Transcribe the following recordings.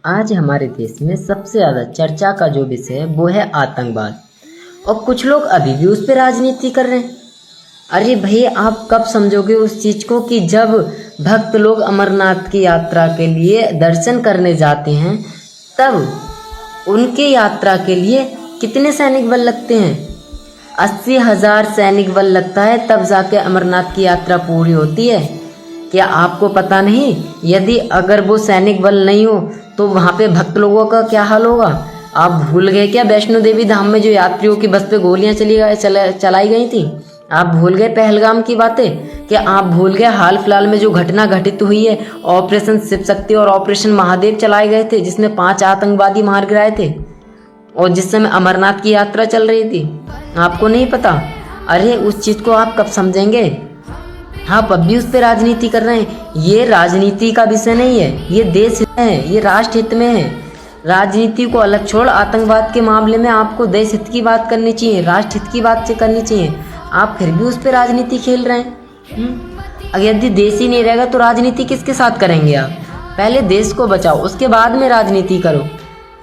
आज हमारे देश में सबसे ज़्यादा चर्चा का जो विषय है वो है आतंकवाद। और कुछ लोग अभी भी उस पर राजनीति कर रहे हैं। अरे भाई, आप कब समझोगे उस चीज़ को कि जब भक्त लोग अमरनाथ की यात्रा के लिए दर्शन करने जाते हैं तब उनके यात्रा के लिए कितने सैनिक बल लगते हैं? 80,000 सैनिक बल लगता है, तब जाके अमरनाथ की यात्रा पूरी होती है। क्या आपको पता नहीं? यदि अगर वो सैनिक बल नहीं हो तो वहाँ पे भक्त लोगों का क्या हाल होगा? आप भूल गए क्या वैष्णो देवी धाम में जो यात्रियों की बस पे गोलियां चलाई गई थी? आप भूल गए पहलगाम की बातें? क्या आप भूल गए हाल फिलहाल में जो घटना घटित हुई है, ऑपरेशन शिव शक्ति और ऑपरेशन महादेव चलाए गए थे जिसमें 5 आतंकवादी मार गिराए थे और जिस समय अमरनाथ की यात्रा चल रही थी? आपको नहीं पता? अरे उस चीज़ को आप कब समझेंगे? आप अब भी उस पर राजनीति कर रहे हैं। ये राजनीति का विषय नहीं है, ये देश हित है, ये राष्ट्र हित में है। राजनीति को अलग छोड़, आतंकवाद के मामले में आपको देश हित की बात करनी चाहिए, राष्ट्र हित की बात करनी चाहिए। आप फिर भी उस पर राजनीति खेल रहे हैं। अगर यदि देश ही नहीं रहेगा तो राजनीति किसके साथ करेंगे आप? पहले देश को बचाओ, उसके बाद में राजनीति करो।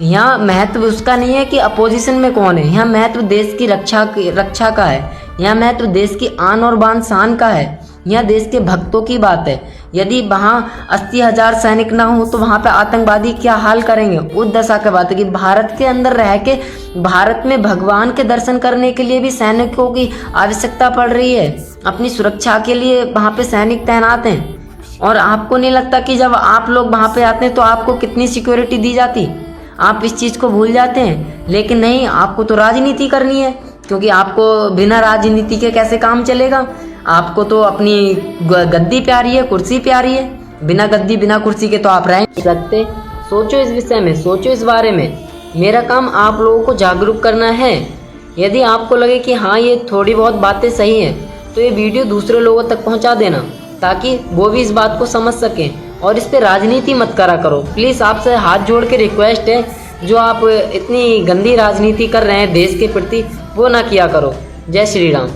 यहाँ महत्व उसका नहीं है कि अपोजिशन में कौन है, यहाँ महत्व देश की रक्षा का है, यहाँ महत्व देश की आन और बान शान का है, यहाँ देश के भक्तों की बात है। यदि वहाँ 80,000 सैनिक ना हो तो वहाँ पे आतंकवादी क्या हाल करेंगे? उस दशा की बात है कि भारत के अंदर रह के भारत में भगवान के दर्शन करने के लिए भी सैनिकों की आवश्यकता पड़ रही है। अपनी सुरक्षा के लिए वहाँ पे सैनिक तैनात हैं। और आपको नहीं लगता कि जब आप लोग वहाँ पे आते हैं तो आपको कितनी सिक्योरिटी दी जाती? आप इस चीज़ को भूल जाते हैं। लेकिन नहीं, आपको तो राजनीति करनी है, क्योंकि आपको बिना राजनीति के कैसे काम चलेगा? आपको तो अपनी गद्दी प्यारी है, कुर्सी प्यारी है। बिना गद्दी बिना कुर्सी के तो आप रह नहीं सकते। सोचो इस विषय में, सोचो इस बारे में। मेरा काम आप लोगों को जागरूक करना है। यदि आपको लगे कि हाँ ये थोड़ी बहुत बातें सही हैं तो ये वीडियो दूसरे लोगों तक पहुंचा देना, ताकि वो भी इस बात को समझ सकें। और इस पर राजनीति मत करा करो प्लीज़। आपसे हाथ जोड़ के रिक्वेस्ट है, जो आप इतनी गंदी राजनीति कर रहे हैं देश के प्रति, वो ना किया करो। जय श्री राम।